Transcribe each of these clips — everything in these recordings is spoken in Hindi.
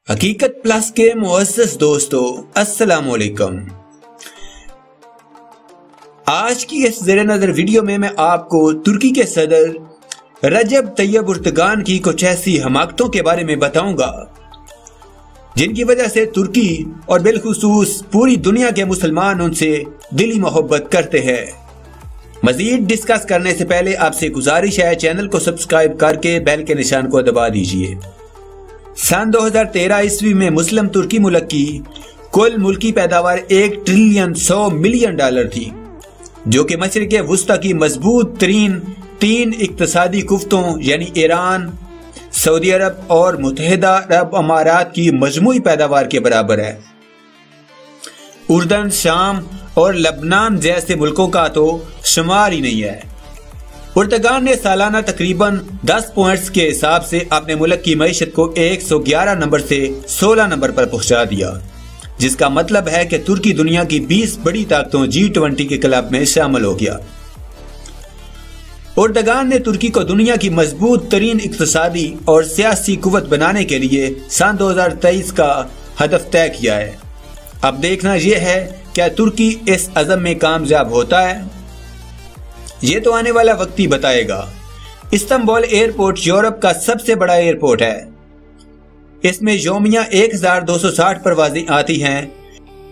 हकीकत प्लस के मुअज़्ज़ज़ दोस्तों, अस्सलाम वालेकुम। आज की इस ज़ेरे नज़र वीडियो में मैं आपको तुर्की के सदर रजब तैयब उर्दगान की कुछ ऐसी हमाकतों के बारे में बताऊंगा जिनकी वजह से तुर्की और बिलखुसूस पूरी दुनिया के मुसलमान उनसे दिली मोहब्बत करते हैं। मजीद डिस्कस करने से पहले आपसे गुजारिश है, चैनल को सब्सक्राइब करके बेल के निशान को दबा दीजिए। सन 2013 ईस्वी में मुस्लिम तुर्की मुल्क की कुल मुल्की पैदावार 1 ट्रिलियन 100 मिलियन डॉलर थी, जो कि मशरिक़ वुस्ता की मजबूत तरीन 3 इक्तसादी कुफ्तों यानी ईरान, सऊदी अरब और मुत्तहिदा अरब अमारात की मजमूई पैदावार के बराबर है। उर्दन, शाम और लबनान जैसे मुल्कों का तो शुमार ही नहीं है। उर्दगान ने सालाना तकरीबन 10 पॉइंट्स के हिसाब से अपने मुल्क की मईशत को 111 नंबर से 16 नंबर पर पहुंचा दिया, जिसका मतलब है कि तुर्की दुनिया की 20 बड़ी ताकतों G20 के क्लब में शामिल हो गया। उर्दगान ने तुर्की को दुनिया की मजबूत तरीन इक्तसादी और सियासी कुव्वत बनाने के लिए सन 2023 का हदफ तय किया है। अब देखना यह है क्या तुर्की इस अज़म में कामयाब होता है। ये तो आने वाला वक्त ही बताएगा। इस्तांबुल एयरपोर्ट यूरोप का सबसे बड़ा एयरपोर्ट है। इसमें योमिया 1260 परवाजें आती हैं।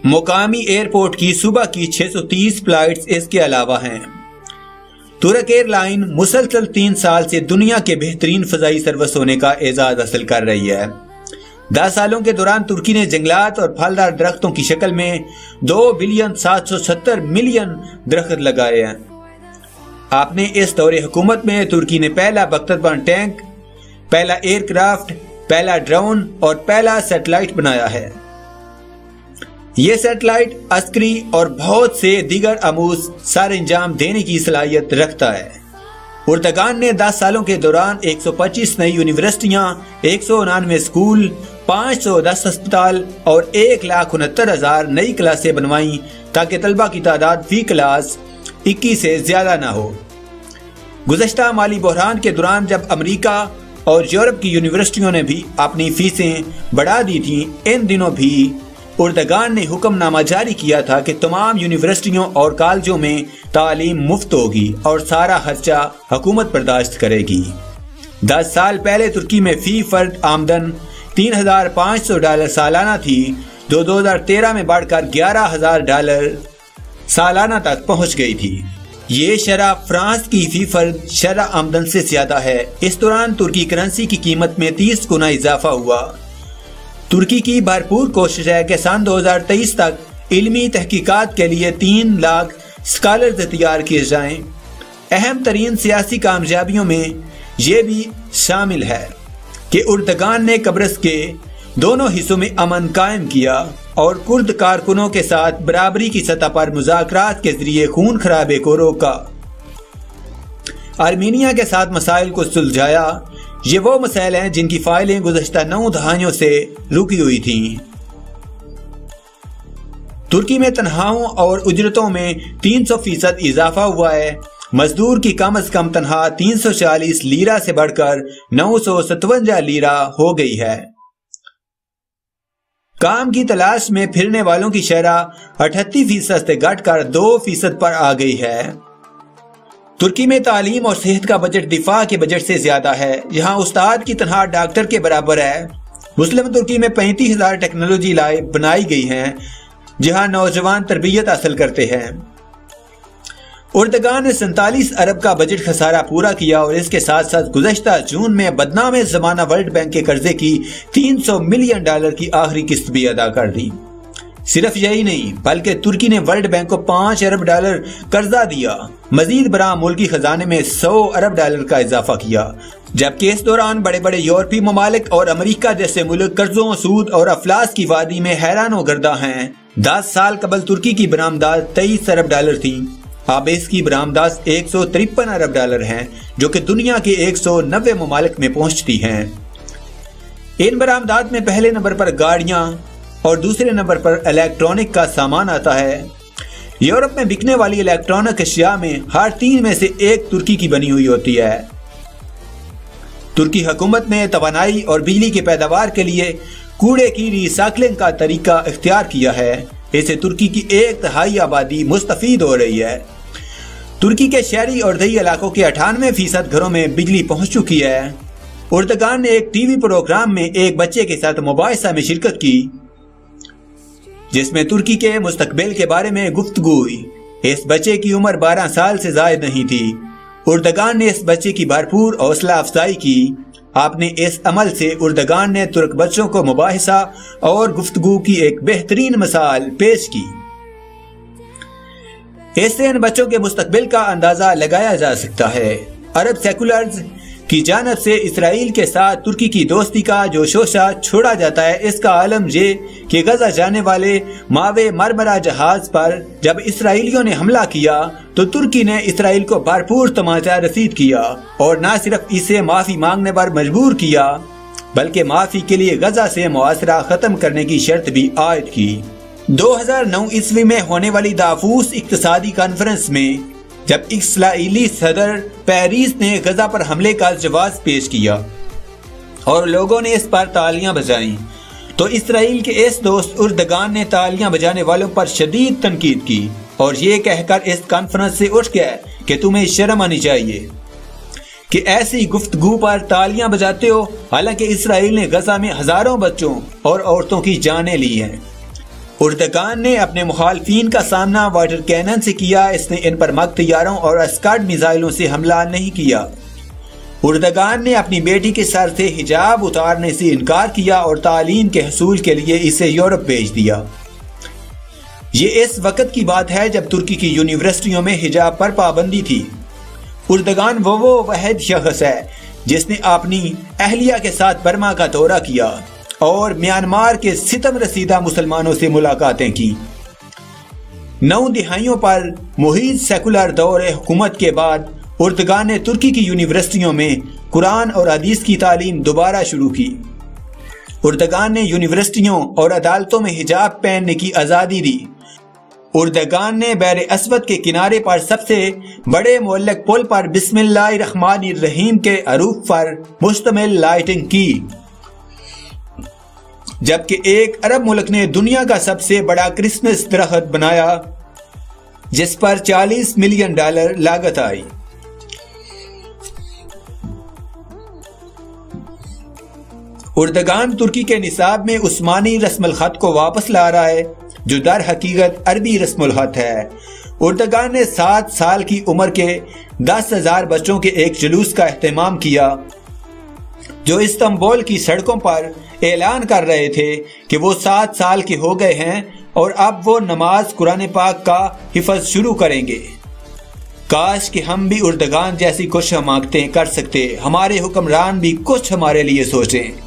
मुकामी एयरपोर्ट की सुबह की 630 फ्लाइट्स इसके अलावा हैं। तुर्क एयरलाइन मुसलसल 3 साल से दुनिया के बेहतरीन फजाई सर्विस होने का एजाज हासिल कर रही है। 10 सालों के दौरान तुर्की ने जंगलात और फलदार दरख्तों की शक्ल में 2 बिलियन 770 मिलियन दरख्त लगाए हैं। आपने इस दौरे हुकूमत में तुर्की ने पहला बख्तरबंद टैंक, पहला एयरक्राफ्ट, पहला ड्रोन और पहला सैटेलाइट बनाया है। यह सैटेलाइट अस्करी और बहुत से दीगर अमूज सारे अंजाम देने की सलाहियत रखता है। उर्दगान ने 10 सालों के दौरान 125 नई यूनिवर्सिटियां, 199 स्कूल, 510 अस्पताल और 1,69,000 नई क्लासें बनवाई, ताकि तलबा की तादाद फी क्लास 21 से ज्यादा ना हो। गुज़श्ता माली बहरान के दौरान जब अमेरिका और यूरोप की यूनिवर्सिटियों ने भी अपनी फीसें बढ़ा दी थी, इन दिनों भी उर्दगान ने हुक्मनामा जारी किया था कि तमाम यूनिवर्सिटियों और कॉलेजों में तालीम मुफ्त होगी और सारा खर्चा हुकूमत बर्दाश्त करेगी। 10 साल पहले तुर्की में फी फर्द आमदन $3,500 सालाना थी, जो 2013 में बढ़कर $11,000 सालाना तक पहुंच गई थी। ये शरह फ्रांस की फी फर्द शरह आमदन से ज्यादा है। इस दौरान तुर्की करेंसी की कीमत में 30 गुना इजाफा हुआ। तुर्की की भरपूर कोशिश है कि सन 2023 तक इल्मी तहकीकात के लिए 3 लाख स्कॉलर्स तैयार किए जाएं। अहम तरीन सियासी कामयाबियों में ये भी शामिल है कि उर्दगान ने कब्रस के दोनों हिस्सों में अमन कायम किया और कुर्द कारकुनों के साथ बराबरी की सतह पर मुज़ाकरात के जरिए खून खराबे को रोका। आर्मीनिया के साथ मसाइल को सुलझाया। ये वो मसाइल हैं जिनकी फाइलें गुज़श्ता 9 दहाइयों से रुकी हुई थीं। तुर्की में तनख्वाहों और उजरतों में 300% इजाफा हुआ है। मजदूर की कम से कम तनख्वाह 340 लीरा से बढ़कर 957 लीरा हो गई है। काम की तलाश में फिरने वालों की शरह 38% से घटकर 2% पर आ गई है। तुर्की में तालीम और सेहत का बजट दिफा के बजट से ज्यादा है। यहाँ उस्ताद की तनख्वाह डॉक्टर के बराबर है। मुस्लिम तुर्की में 35,000 टेक्नोलॉजी लैब बनाई गई हैं, जहाँ नौजवान तरबियत हासिल करते हैं। उर्दगान ने 47 अरब का बजट खसारा पूरा किया और इसके साथ साथ गुज़श्ता जून में बदनाम ज़माना वर्ल्ड बैंक के कर्जे की $300 मिलियन की आखिरी किस्त भी अदा कर दी। सिर्फ यही नहीं, बल्कि तुर्की ने वर्ल्ड बैंक को $5 अरब कर्जा दिया। मजीद बरा मुल्की खजाने में $100 अरब का इजाफा किया, जबकि इस दौरान बड़े बड़े यूरोपीय ममालिक और अमेरिका जैसे मुल्क कर्जों, सूद और अफलास की वादी में हैरान व गर्दा हैं। 10 साल कबल तुर्की की बरामदात $23 अरब थी। अब इसकी बरामदात $153 अरब हैं, जो कि दुनिया के 190 ममालिक में पहुंचती हैं। इन बरामदात में पहले नंबर पर गाड़ियां और दूसरे नंबर पर इलेक्ट्रॉनिक का सामान आता है। यूरोप में बिकने वाली इलेक्ट्रॉनिक अशिया में हर 3 में से 1 तुर्की की बनी हुई होती है। तुर्की हुकूमत ने तवानाई और बिजली की पैदावार के लिए कूड़े की रिसाइकलिंग का तरीका इख्तियार किया है। इससे तुर्की की 1/3 आबादी मुस्तफीद हो रही है। तुर्की के शहरी और दही इलाकों के 98% घरों में बिजली पहुंच चुकी है। उर्दगान ने एक टीवी प्रोग्राम में एक बच्चे के साथ मुबाहिसा में शिरकत की, जिसमें तुर्की के मुस्तकबिल के बारे में गुफ्तगू हुई। इस बच्चे की उम्र 12 साल से ज्यादा नहीं थी। उर्दगान ने इस बच्चे की भरपूर हौसला अफजाई की। आपने इस अमल से उर्दगान ने तुर्क बच्चों को मुबाहिसा और गुफ्तगू की एक बेहतरीन मिसाल पेश की। इससे इन बच्चों के मुस्तकबिल का अंदाजा लगाया जा सकता है। अरब सेकुलर्स की जानब से इसराइल के साथ तुर्की की दोस्ती का जो शोशा छोड़ा जाता है, इसका आलम ये कि गजा जाने वाले मावे मरमरा जहाज पर जब इसराइलियों ने हमला किया तो तुर्की ने इसराइल को भरपूर तमाचा रसीद किया और न सिर्फ इसे माफी मांगने पर मजबूर किया, बल्कि माफी के लिए गजा से मुआसरा खत्म करने की शर्त भी आयद की। 2009 ईस्वी में होने वाली दावूस इक्तिसादी कॉन्फ्रेंस में जब इस्राईली सदर पेरिस ने गजा पर हमले का जवाब पेश किया और लोगों ने इस पर तालियां बजाईं, तो इसराइल के इस दोस्त उर्दगान ने तालियां बजाने वालों पर शदीद तनकीद की और ये कहकर इस कॉन्फ्रेंस से उठ गया कि तुम्हें शर्म आनी चाहिए कि ऐसी गुफ्तगू पर तालियां बजाते हो, हालांकि इसराइल ने गजा में हजारों बच्चों और औरतों की जानें ली हैं। उर्दगान ने अपने मुखालफीन का सामना वाटर कैनन से किया। इसने इन पर मग तैयारों और स्कड मिसाइलों से हमला नहीं किया। उर्दगान ने अपनी बेटी के सर से हिजाब उतारने से इनकार किया और तालीम के हसूल के लिए इसे यूरोप भेज दिया। ये इस वक्त की बात है जब तुर्की की यूनिवर्सिटियों में हिजाब पर पाबंदी थी। उर्दगान वो वहद शख्स है जिसने अपनी अहलिया के साथ बर्मा का दौरा किया और म्यांमार के सितम रसीदा मुसलमानों से मुलाकातें की। 9 दिहाइयों पर मुहित सेकुलर दौर हुकूमत के बाद उर्दगान ने तुर्की की यूनिवर्सिटियों में कुरान और हदीस की तालीम दोबारा शुरू की। उर्दगान ने यूनिवर्सिटियों और अदालतों में हिजाब पहनने की आज़ादी दी। उर्दगान ने बैर अस्वद के किनारे पर सबसे बड़े मुअल्लक पुल पर बिस्मिल्लाहिर्रहमानिर्रहीम के हरूफ पर मुश्तमिल लाइटिंग की, जबकि एक अरब मुल्क ने दुनिया का सबसे बड़ा क्रिसमस दरख्त बनाया जिस पर $40 मिलियन लागत आई। उर्दगान तुर्की के निसाब में उस्मानी रस्मुल खत को वापस ला रहा है, जो दर हकीकत अरबी रस्मुल खत है। उर्दगान ने 7 साल की उम्र के 10,000 बच्चों के एक जुलूस का एहतमाम किया, जो इस्तांबुल की सड़कों पर ऐलान कर रहे थे कि वो 7 साल के हो गए हैं और अब वो नमाज कुरान पाक का हिफज शुरू करेंगे। काश कि हम भी उर्दगान जैसी कुछ मांगते कर सकते, हमारे हुक्मरान भी कुछ हमारे लिए सोचें।